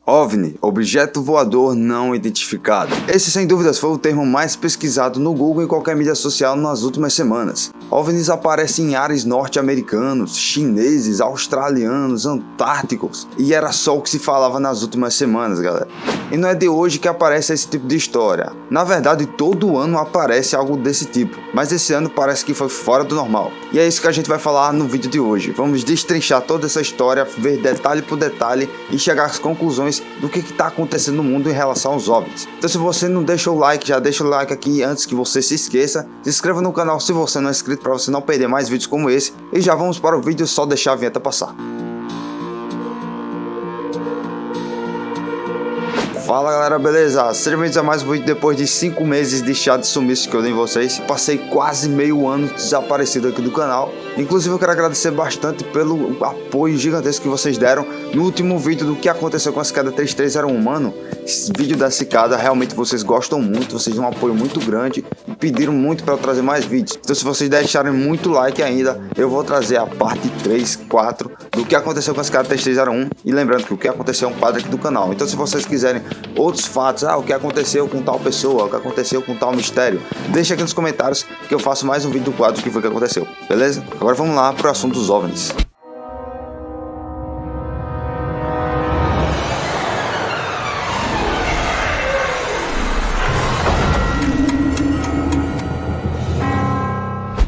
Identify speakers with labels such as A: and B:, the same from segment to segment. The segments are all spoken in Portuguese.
A: OVNI, objeto voador não identificado. Esse sem dúvidas foi o termo mais pesquisado no Google e qualquer mídia social nas últimas semanas. OVNIs aparecem em ares norte-americanos, chineses, australianos, antárticos, e era só o que se falava nas últimas semanas, galera. E não é de hoje que aparece esse tipo de história. Na verdade, todo ano aparece algo desse tipo, mas esse ano parece que foi fora do normal. E é isso que a gente vai falar no vídeo de hoje. Vamos destrinchar toda essa história, ver detalhe por detalhe e chegar às conclusões do que está acontecendo no mundo em relação aos OVNIs. Então, se você não deixa o like, já deixa o like aqui antes que você se esqueça. Se inscreva no canal se você não é inscrito para você não perder mais vídeos como esse. E já vamos para o vídeo, só deixar a vinheta passar. Fala galera, beleza? Sejam bem-vindos a mais um vídeo depois de 5 meses de chá de sumiço que eu dei em vocês. Passei quase meio ano desaparecido aqui do canal. Inclusive eu quero agradecer bastante pelo apoio gigantesco que vocês deram no último vídeo do que aconteceu com a cicada 3301, mano. Esse vídeo da cicada, realmente vocês gostam muito, vocês dão um apoio muito grande e pediram muito para eu trazer mais vídeos. Então se vocês deixarem muito like ainda, eu vou trazer a parte 3, 4 do que aconteceu com a cicada 3301. E lembrando que o que aconteceu é um quadro aqui do canal. Então se vocês quiserem outros fatos, o que aconteceu com tal pessoa, o que aconteceu com tal mistério, deixa aqui nos comentários que eu faço mais um vídeo do quadro que foi que aconteceu, beleza? Agora vamos lá pro assunto dos OVNIs.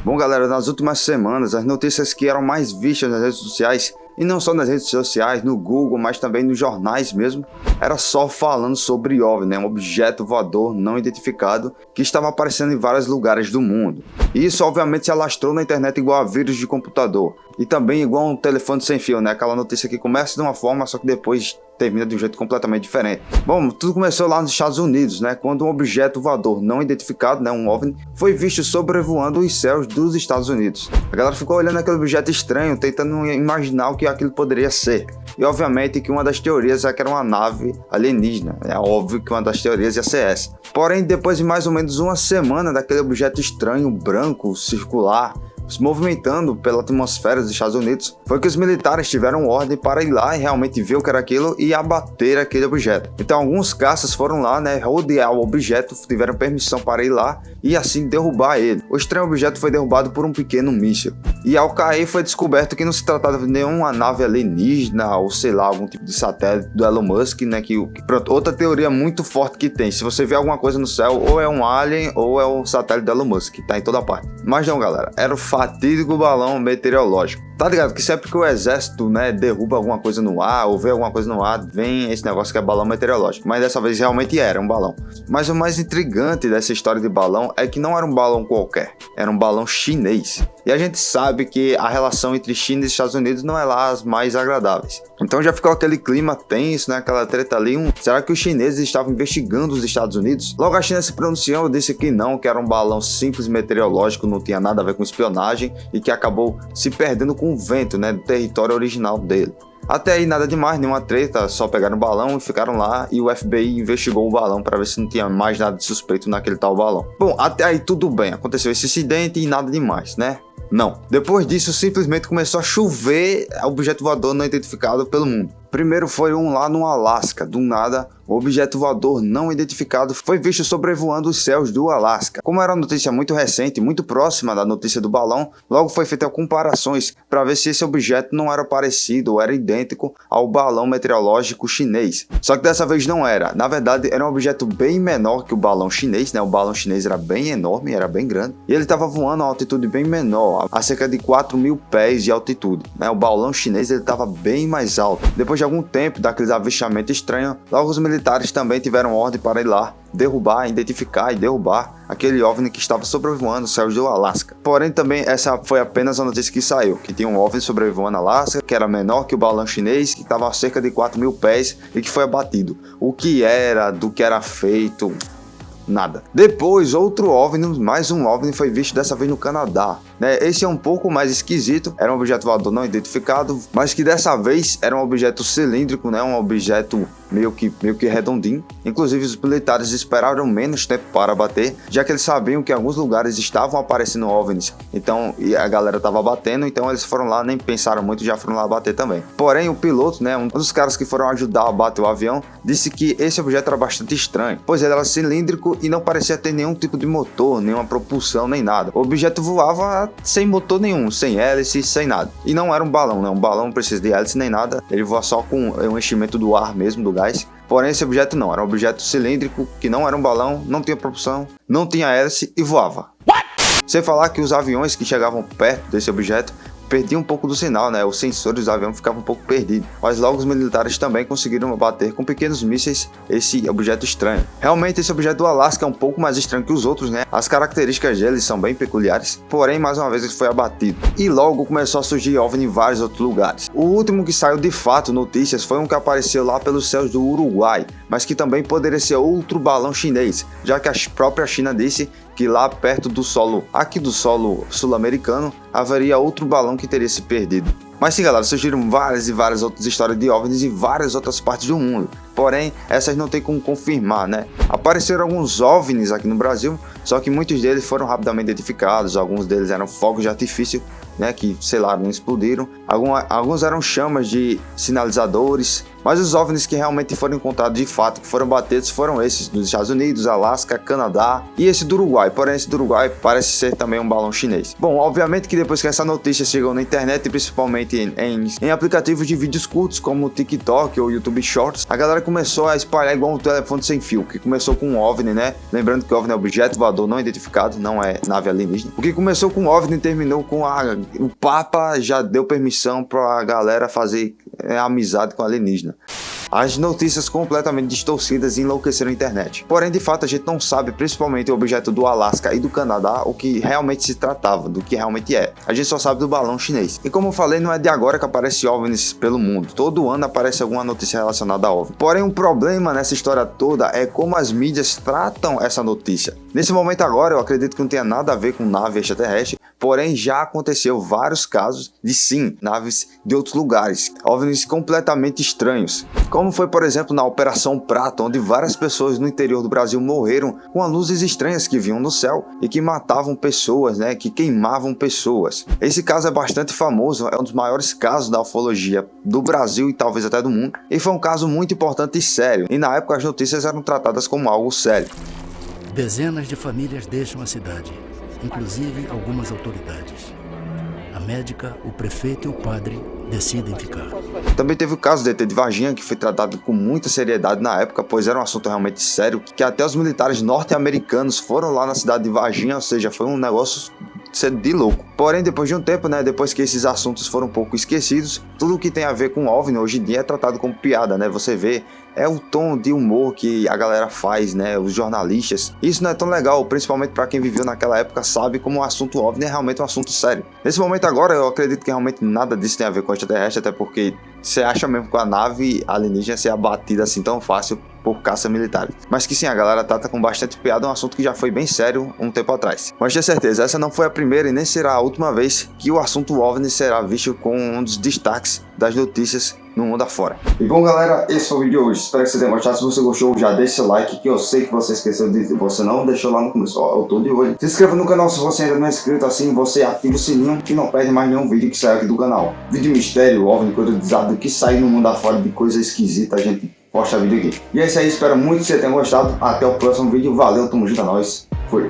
A: Bom galera, nas últimas semanas as notícias que eram mais vistas nas redes sociais, e não só nas redes sociais, no Google, mas também nos jornais mesmo, era só falando sobre OVNI, um objeto voador não identificado que estava aparecendo em vários lugares do mundo. E isso obviamente se alastrou na internet igual a vírus de computador, e também igual um telefone sem fio, né? Aquela notícia que começa de uma forma, só que depois termina de um jeito completamente diferente. Bom, tudo começou lá nos Estados Unidos, né? Quando um objeto voador não identificado, né, um OVNI, foi visto sobrevoando os céus dos Estados Unidos. A galera ficou olhando aquele objeto estranho, tentando imaginar o que aquilo poderia ser. E obviamente que uma das teorias é que era uma nave alienígena. É óbvio que uma das teorias ia ser essa. Porém, depois de mais ou menos uma semana daquele objeto estranho, branco, circular, se movimentando pela atmosfera dos Estados Unidos, foi que os militares tiveram ordem para ir lá e realmente ver o que era aquilo e abater aquele objeto. Então alguns caças foram lá, né, rodear o objeto, tiveram permissão para ir lá e assim derrubar ele. O estranho objeto foi derrubado por um pequeno míssil. E ao cair foi descoberto que não se tratava de nenhuma nave alienígena ou sei lá, algum tipo de satélite do Elon Musk, né, pronto, outra teoria muito forte que tem, se você vê alguma coisa no céu, ou é um alien ou é um satélite do Elon Musk, tá em toda parte. Mas não galera, era o fatídico balão meteorológico. Tá ligado que sempre que o exército, né, derruba alguma coisa no ar ou vê alguma coisa no ar, vem esse negócio que é balão meteorológico. Mas dessa vez realmente era um balão. Mas o mais intrigante dessa história de balão é que não era um balão qualquer, era um balão chinês. E a gente sabe que a relação entre China e Estados Unidos não é lá as mais agradáveis. Então já ficou aquele clima tenso, né, aquela treta ali. Será que os chineses estavam investigando os Estados Unidos? Logo a China se pronunciou, disse que não, que era um balão simples meteorológico, não tinha nada a ver com espionagem e que acabou se perdendo com o vento, né, do território original dele. Até aí nada demais, nenhuma treta, só pegaram o balão e ficaram lá e o FBI investigou o balão para ver se não tinha mais nada de suspeito naquele tal balão. Bom, até aí tudo bem, aconteceu esse incidente e nada demais, né? Não. Depois disso simplesmente começou a chover objeto voador não identificado pelo mundo. Primeiro foi um lá no Alasca, do nada, um objeto voador não identificado foi visto sobrevoando os céus do Alasca. Como era uma notícia muito recente, muito próxima da notícia do balão, logo foi feita comparações para ver se esse objeto não era parecido ou era idêntico ao balão meteorológico chinês. Só que dessa vez não era, na verdade era um objeto bem menor que o balão chinês, né? O balão chinês era bem enorme, era bem grande, e ele estava voando a altitude bem menor, a cerca de 4.000 pés de altitude, né? O balão chinês ele estava bem mais alto. Depois de algum tempo daqueles avistamentos estranhos, logo os militares também tiveram ordem para ir lá derrubar, identificar e derrubar aquele OVNI que estava sobrevoando os céus do Alasca. Porém também essa foi apenas a notícia que saiu, que tinha um OVNI sobrevoando Alasca, que era menor que o balão chinês, que estava a cerca de 4.000 pés e que foi abatido. O que era, do que era feito, nada. Depois outro OVNI, mais um OVNI foi visto dessa vez no Canadá, né? Esse é um pouco mais esquisito, era um objeto voador não identificado, mas que dessa vez era um objeto cilíndrico, né? Um objeto meio que redondinho. Inclusive os militares esperaram menos tempo para bater, já que eles sabiam que em alguns lugares estavam aparecendo OVNIs, então e a galera tava batendo, então eles foram lá, nem pensaram muito, já foram lá bater também. Porém o piloto, né, um dos caras que foram ajudar a bater o avião, disse que esse objeto era bastante estranho, pois ele era cilíndrico e não parecia ter nenhum tipo de motor, nenhuma propulsão, nem nada. O objeto voava sem motor nenhum, sem hélice, sem nada. E não era um balão, né? Um balão não precisa de hélice nem nada, ele voa só com o enchimento do ar mesmo, do gás. Porém esse objeto não, era um objeto cilíndrico, que não era um balão, não tinha propulsão, não tinha hélice e voava. Sem falar que os aviões que chegavam perto desse objeto perdiam um pouco do sinal, né? Os sensores do avião ficavam um pouco perdidos. Mas logo os militares também conseguiram bater com pequenos mísseis esse objeto estranho. Realmente esse objeto do Alasca é um pouco mais estranho que os outros, né? As características dele são bem peculiares. Porém, mais uma vez ele foi abatido. E logo começou a surgir OVNI em vários outros lugares. O último que saiu de fato notícias foi um que apareceu lá pelos céus do Uruguai, mas que também poderia ser outro balão chinês, já que a própria China disse que lá perto do solo, aqui do solo sul-americano, haveria outro balão que teria se perdido. Mas sim, galera, surgiram várias e várias outras histórias de OVNIs em várias outras partes do mundo. Porém, essas não tem como confirmar, né? Apareceram alguns OVNIs aqui no Brasil, só que muitos deles foram rapidamente identificados, alguns deles eram fogos de artifício, né, que, sei lá, não explodiram. Alguns eram chamas de sinalizadores, mas os OVNIs que realmente foram encontrados de fato, que foram batidos, foram esses dos Estados Unidos, Alasca, Canadá e esse do Uruguai. Porém, esse do Uruguai parece ser também um balão chinês. Bom, obviamente que depois que essa notícia chegou na internet, e principalmente em aplicativos de vídeos curtos como o TikTok ou YouTube Shorts, a galera começou a espalhar igual um telefone sem fio, que começou com um OVNI, né? Lembrando que OVNI é objeto voador não identificado, não é nave alienígena. O que começou com OVNI terminou com o Papa já deu permissão para a galera fazer amizade com alienígena. As notícias completamente distorcidas enlouqueceram a internet. Porém, de fato, a gente não sabe, principalmente o objeto do Alasca e do Canadá, o que realmente se tratava, do que realmente é. A gente só sabe do balão chinês. E como eu falei, não é de agora que aparece OVNIs pelo mundo. Todo ano aparece alguma notícia relacionada a OVNI. Porém, o problema nessa história toda é como as mídias tratam essa notícia. Nesse momento agora, eu acredito que não tenha nada a ver com nave extraterrestre, porém já aconteceu vários casos de sim, naves de outros lugares, OVNIs completamente estranhos. Como foi, por exemplo, na Operação Prata, onde várias pessoas no interior do Brasil morreram com luzes estranhas que vinham no céu e que matavam pessoas, né, que queimavam pessoas. Esse caso é bastante famoso, é um dos maiores casos da ufologia do Brasil e talvez até do mundo, e foi um caso muito importante e sério, e na época as notícias eram tratadas como algo sério.
B: Dezenas de famílias deixam a cidade, inclusive algumas autoridades. A médica, o prefeito e o padre decidem ficar.
A: Também teve o caso do ET de Varginha, que foi tratado com muita seriedade na época, pois era um assunto realmente sério, que até os militares norte-americanos foram lá na cidade de Varginha, ou seja, foi um negócio de louco. Porém, depois de um tempo, né, depois que esses assuntos foram um pouco esquecidos, tudo que tem a ver com OVNI hoje em dia é tratado como piada, né? Você vê, é o tom de humor que a galera faz, né? Os jornalistas. Isso não é tão legal, principalmente para quem viveu naquela época, sabe como o assunto OVNI é realmente um assunto sério. Nesse momento agora, eu acredito que realmente nada disso tem a ver com extraterrestre, até porque você acha mesmo que a nave alienígena ser abatida assim tão fácil por caça militar. Mas que sim, a galera trata com bastante piada, um assunto que já foi bem sério um tempo atrás. Mas tenho certeza, essa não foi a primeira e nem será a última vez que o assunto OVNI será visto com um dos destaques das notícias no mundo afora. E bom, galera, esse foi o vídeo de hoje. Espero que você tenha gostado. Se você gostou, já deixa seu like, que eu sei que você esqueceu de... Você não deixou lá no começo. Ó, eu tô de olho. Se inscreva no canal se você ainda não é inscrito, assim você ativa o sininho e não perde mais nenhum vídeo que sai aqui do canal. Vídeo mistério, OVNI, coisa desado, que sair no mundo afora de coisa esquisita, a gente posta vídeo aqui. E é isso aí, espero muito que você tenha gostado. Até o próximo vídeo. Valeu, tamo junto a nós. Fui.